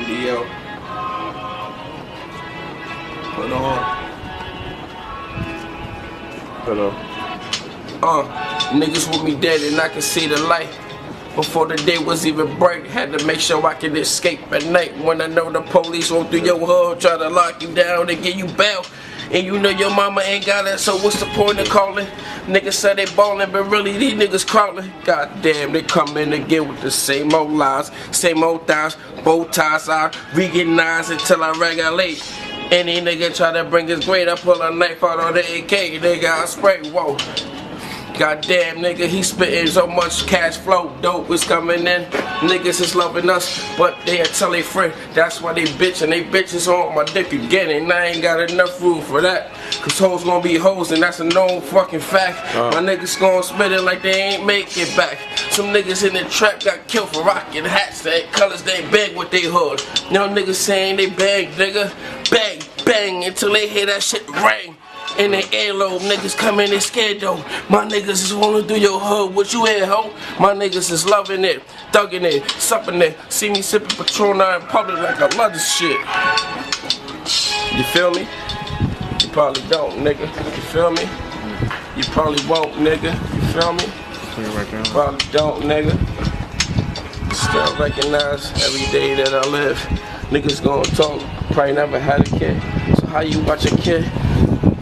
Studio. Put on. Hello. Niggas with me dead and I can see the light. Before the day was even bright, had to make sure I could escape at night. When I know the police roll through your hood, try to lock you down and get you bail. And you know your mama ain't got it, so what's the point of calling? Niggas say they ballin', but really these niggas crawling. Goddamn, they come in again with the same old lies, same old thighs, bow ties. I recognize until I regulate. Any nigga try to bring his grade, I pull a knife out on the AK, nigga, I spray, whoa. Goddamn, nigga, he spittin' so much cash flow, dope is coming in. Niggas is loving us, but they tell they friend. That's why they bitchin', they bitches on my dick again, and I ain't got enough room for that. Cause hoes gonna be hoes, and that's a known fucking fact. My niggas gonna spit it like they ain't make it back. Some niggas in the trap got killed for rockin' hats that colors they beg with they hood. No niggas saying they beg, nigga. Bang, bang, until they hear that shit ring. In the airlobe, niggas coming, they scared though. My niggas is wanna do your hood, what you hear, ho? My niggas is loving it, thugging it, supping it. See me sipping Patron in public like I love this shit. You feel me? You probably don't, nigga. You feel me? You probably won't, nigga. You feel me? You probably don't, nigga. Still recognize every day that I live. Niggas gonna talk, probably never had a kid. So how you watch a kid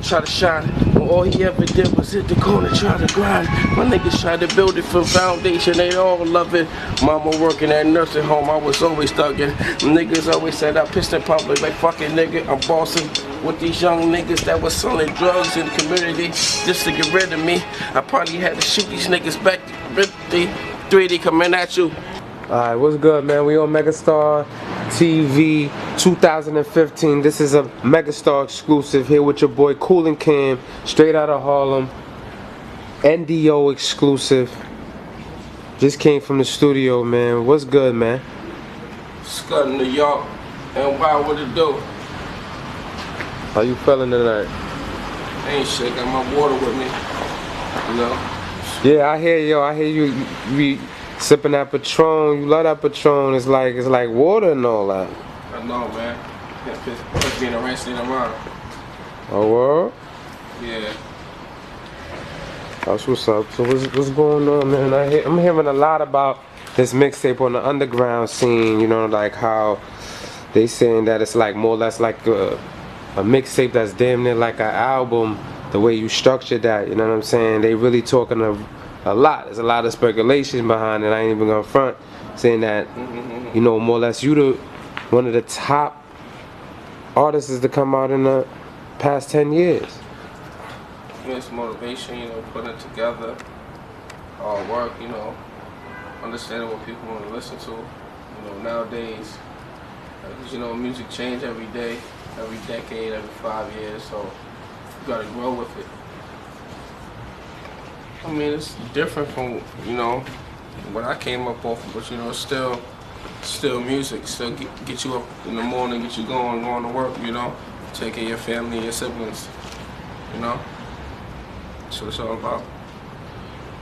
try to shine when all he ever did was hit the corner, try to grind? My niggas try to build it from foundation, they all love it. Mama working at nursing home, I was always thugging. Niggas always said I pissed in public like fucking nigga. I'm bossing with these young niggas that was selling drugs in the community just to get rid of me. I probably had to shoot these niggas back to 3D coming at you. Alright, what's good, man? We on Megastar TV 2015. This is a Megastar exclusive here with your boy Coolin Cam, straight out of Harlem. NDO exclusive. Just came from the studio, man. What's good, man? What's good in New York? And why what it do? How you feeling tonight? Ain't shit, got my water with me. You know? Yeah, I hear you be sipping that Patron. You love that Patron. It's like water and all that. I know, man. It's being a ranch in around. Oh, word? Yeah. That's what's up. So what's going on, man? I'm hearing a lot about this mixtape on the underground scene. You know, like how they saying that it's like more or less like a mixtape that's damn near like an album. The way you structured that, you know what I'm saying? They really talking a lot. There's a lot of speculation behind it. I ain't even gonna front, saying that you know, more or less you one of the top artists to come out in the past 10 years. It's motivation, you know, putting it together, hard work, you know, understanding what people want to listen to. You know, nowadays, you know, music change every day, every decade, every 5 years, so you gotta grow with it. I mean, it's different from, you know, what I came up off of, but you know, still music, still get you up in the morning, get you going to work, you know, take care of your family and your siblings, you know. That's what it's all about.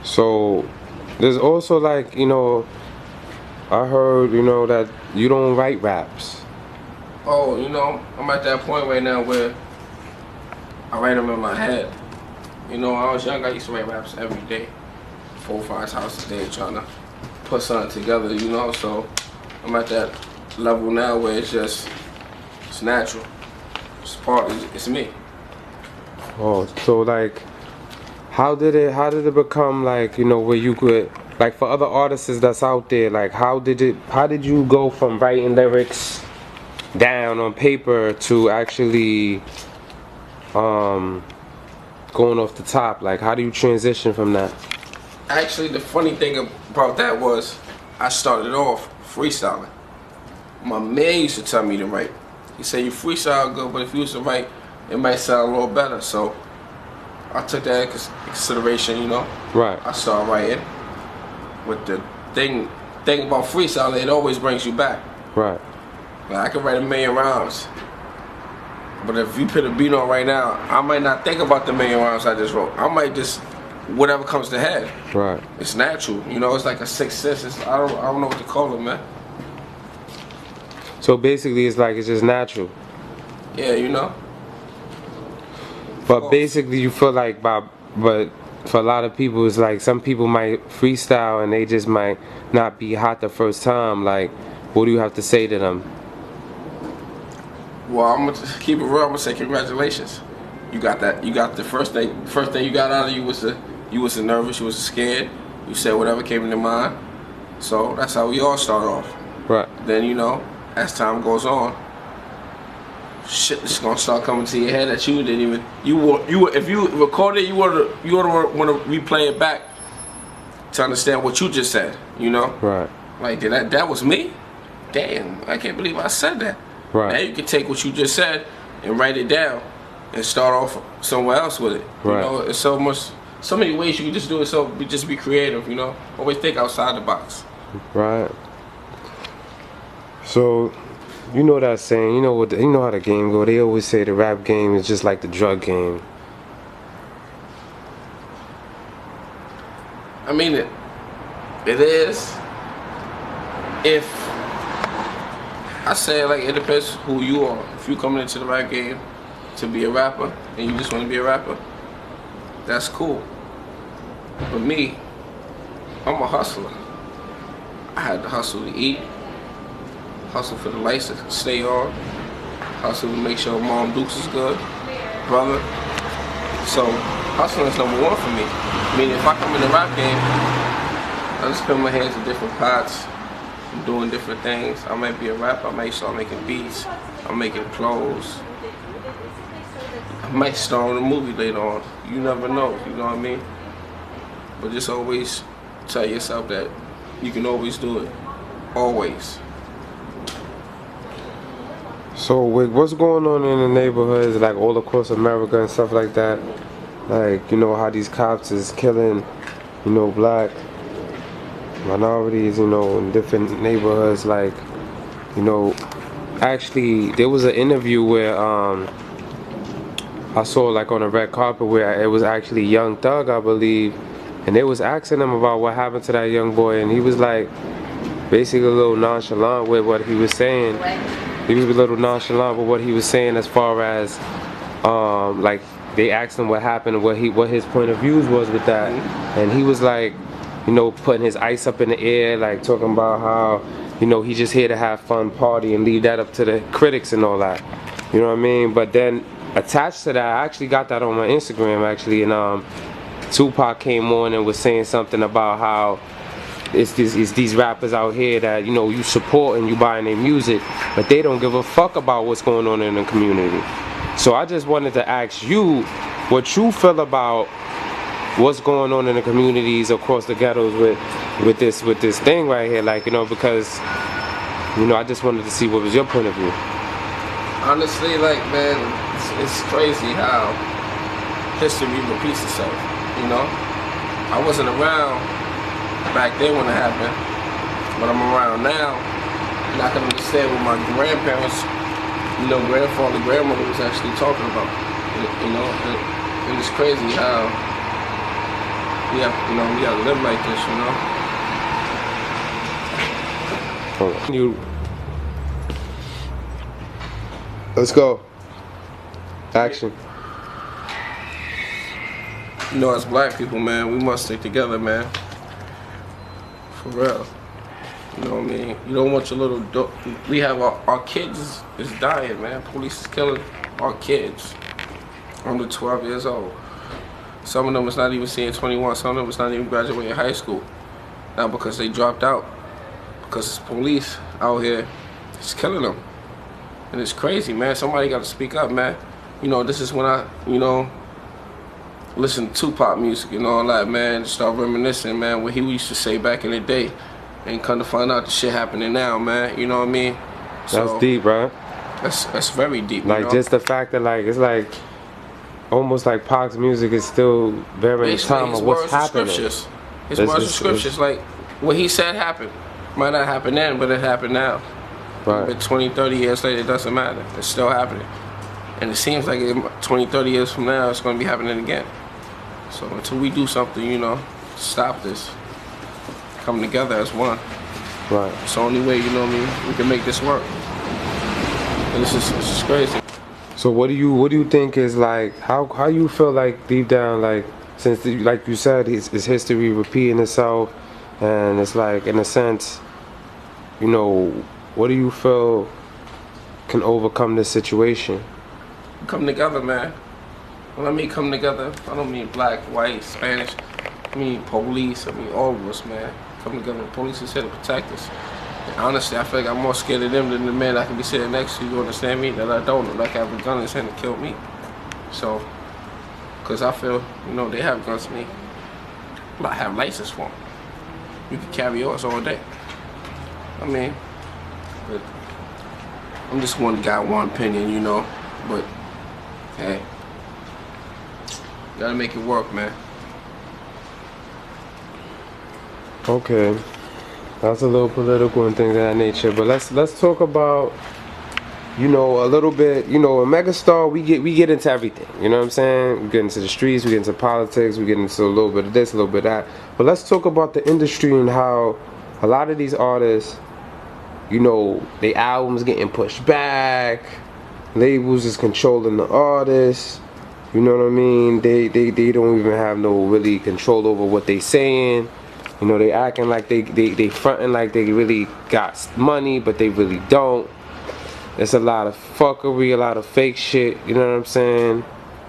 So, there's also like, you know, I heard, you know, that you don't write raps. Oh, you know, I'm at that point right now where I write them in my head. You know, when I was young, I used to write raps every day, 4 or 5 times a day, trying to put something together, you know. So I'm at that level now where it's natural. It's me. Oh, so like, how did it become like, you know, where you could, like, for other artists that's out there, like, how did you go from writing lyrics down on paper to actually going off the top? Like, how do you transition from that? Actually, the funny thing about that was I started off freestyling. My man used to tell me to write. He said, you freestyle good, but if you used to write, it might sound a little better. So I took that into consideration, you know. Right. I started writing. With the thing about freestyling, it always brings you back. Right. Like, I can write 1,000,000 rhymes. But if you put a beat on right now, I might not think about the 1,000,000 rhymes I just wrote. I might just, whatever comes to head. Right. It's natural, you know. It's like a sixth sense. I don't know what to call it, man. So basically, it's like it's just natural. Yeah, you know. But basically, you feel like but for a lot of people, it's like some people might freestyle and they just might not be hot the first time. Like, what do you have to say to them? Well, I'm gonna keep it real. I'm gonna say congratulations. You got that. You got the first thing you got out of you was nervous. You was scared. You said whatever came in your mind. So that's how we all start off. Right. Then you know, as time goes on, shit is gonna start coming to your head that you didn't even. If you recorded, you want to replay it back to understand what you just said. You know. Right. Like that was me. Damn, I can't believe I said that. Right. Now you can take what you just said and write it down and start off somewhere else with it. Right. You know, it's so many ways you can just do it. So just be creative. You know, always think outside the box. Right. So, you know that saying. You know how the game go. They always say the rap game is just like the drug game. I mean it. It is. If I say like it depends who you are. If you coming into the rap game to be a rapper and you just want to be a rapper, that's cool. But me, I'm a hustler. I had to hustle to eat, hustle for the lights to stay on, hustle to make sure Mom Dukes is good, brother. So hustling is number one for me. I mean, if I come in the rap game, I just put my hands in different pots. I'm doing different things. I might be a rapper, I might start making beats, I'm making clothes. I might star in a movie later on. You never know, you know what I mean? But just always tell yourself that you can always do it. Always. So with what's going on in the neighborhoods, like all across America and stuff like that, like, you know, how these cops is killing, you know, black minorities, you know, in different neighborhoods, like, you know, actually there was an interview where I saw like on a red carpet where it was actually Young Thug, I believe, and they was asking him about what happened to that young boy, and he was like basically a little nonchalant with what he was saying. He was a little nonchalant with what he was saying as far as like they asked him what happened, what his point of views was with that, and he was like, you know, putting his ice up in the air, like talking about how, you know, he's just here to have fun, party, and leave that up to the critics and all that. You know what I mean? But then attached to that, I actually got that on my Instagram actually, and Tupac came on and was saying something about how it's these rappers out here that, you know, you support and you buying their music, but they don't give a fuck about what's going on in the community. So I just wanted to ask you what you feel about what's going on in the communities across the ghettos with this thing right here, like, you know, because, you know, I just wanted to see what was your point of view. Honestly, like, man, it's crazy how history repeats itself, you know? I wasn't around back then when it happened, but I'm around now, and I can understand what my grandparents, you know, grandfather, grandmother was actually talking about, you know? And it's crazy how we have to live like this, you know? Let's go. Action. You know, as black people, man, we must stick together, man. For real. You know what I mean? You don't want your little... We have our kids is dying, man. Police is killing our kids. Under 12 years old. Some of them is not even seeing 21. Some of them is not even graduating high school. Not because they dropped out. Because it's police out here. It's killing them. And it's crazy, man. Somebody got to speak up, man. You know, this is when I, you know, listen to Tupac music and all that, man. Start reminiscing, man, what he used to say back in the day. And come to find out the shit happening now, man. You know what I mean? So, that's deep, bro. That's very deep, like, you know? just the fact that, like, it's like almost like Pac's music is still very in time of what's happening. His words of scriptures, like, what he said happened. Might not happen then, but it happened now. Right. But 20, 30 years later, it doesn't matter. It's still happening. And it seems like 20, 30 years from now, it's going to be happening again. So until we do something, you know, stop this. Come together as one. Right. It's the only way, you know what I mean, we can make this work. This is crazy. So what do you think is like, how you feel like deep down, like, since like you said, it's history repeating itself, and it's like, in a sense, you know, what do you feel can overcome this situation? Come together, man. When I mean come together, I don't mean black, white, Spanish. I mean police. I mean all of us, man. Come together. The police is here to protect us. And honestly, I feel like I'm more scared of them than the man I can be sitting next to. You understand me? That I don't like have a gun in his hand to kill me. So, cause I feel, you know, they have guns to me, but I have license for them. You can carry yours all day. I mean, but I'm just one guy, one opinion, you know. But hey, gotta make it work, man. Okay, that's a little political and things of that nature. But let's talk about, you know, a little bit. You know, in Megastar, we get into everything. You know what I'm saying? We get into the streets, we get into politics, we get into a little bit of this, a little bit of that. But let's talk about the industry and how a lot of these artists, you know, their albums getting pushed back, labels is controlling the artists. You know what I mean? They don't even have no really control over what they saying. You know, they acting like they fronting like they really got money, but they really don't. There's a lot of fuckery, a lot of fake shit. You know what I'm saying?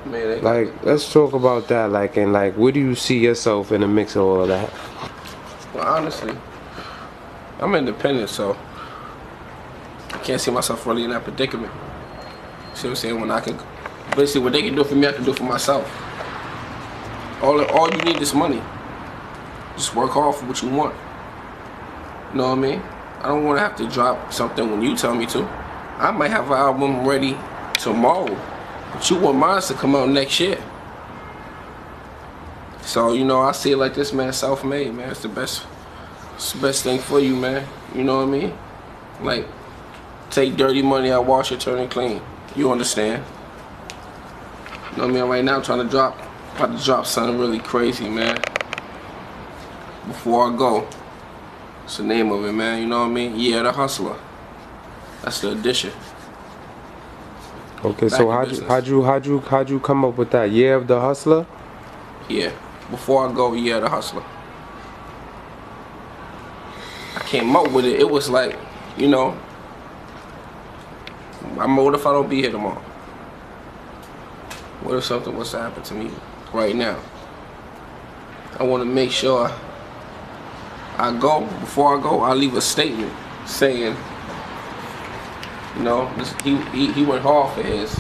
Man, like, let's talk about that. Like, and like, where do you see yourself in the mix of all of that? Well, honestly, I'm independent, so I can't see myself really in that predicament. See what I'm saying? When I can, basically, what they can do for me, I can do for myself. All you need is money. Just work hard for what you want. You know what I mean? I don't want to have to drop something when you tell me to. I might have an album ready tomorrow, but you want mine to come out next year. So, you know, I see it like this, man, self-made, man. It's the best thing for you, man. You know what I mean? Like, take dirty money out, wash it, turn it clean. You understand? You know what I mean? Right now, I'm about to drop something really crazy, man. Before I go, what's the name of it, man? You know what I mean? Yeah, the Hustler. That's the addition. Okay, so how'd you come up with that? Yeah, of the Hustler? Yeah, before I go, yeah, the Hustler. I came up with it. It was like, you know, what if I don't be here tomorrow? What if something was to happen to me right now? I want to make sure before I go, I leave a statement saying, you know, he went hard for his.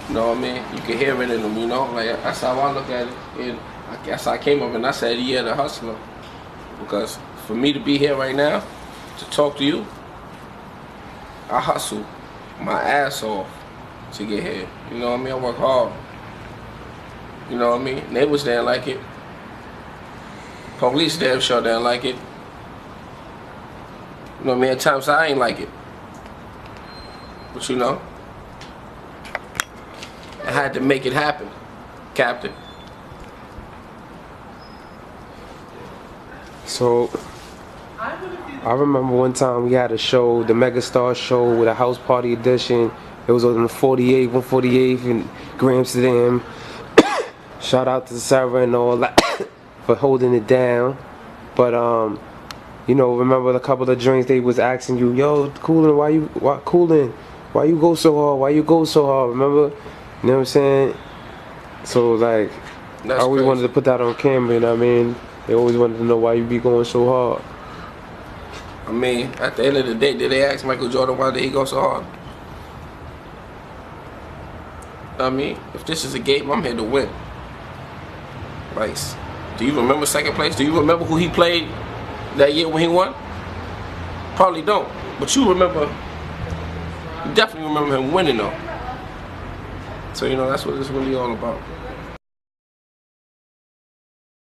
You know what I mean? You can hear it in him, you know? Like, that's how I look at it. And I guess I came up and I said, yeah, the Hustler. Because for me to be here right now, to talk to you, I hustle my ass off to get here. You know what I mean? I work hard. You know what I mean? Neighbors didn't like it. Police damn sure didn't like it. You know what I mean? At times I ain't like it. But you know, I had to make it happen, Captain. So, I remember one time we had a show, the Megastar show with a house party edition. It was on the 148th in Amsterdam. Shout out to Sarah and all that for holding it down. But you know, remember a couple of drinks they was asking you, yo, Coolin, why you go so hard? Why you go so hard? Remember? You know what I'm saying? So like, I always wanted to put that on camera, you know what I mean? They always wanted to know why you be going so hard. I mean, at the end of the day, did they ask Michael Jordan why did he go so hard? I mean, if this is a game, I'm here to win. Like, do you remember second place? Do you remember who he played that year when he won? Probably don't. But you remember, you definitely remember him winning though. So, you know, that's what it's really all about.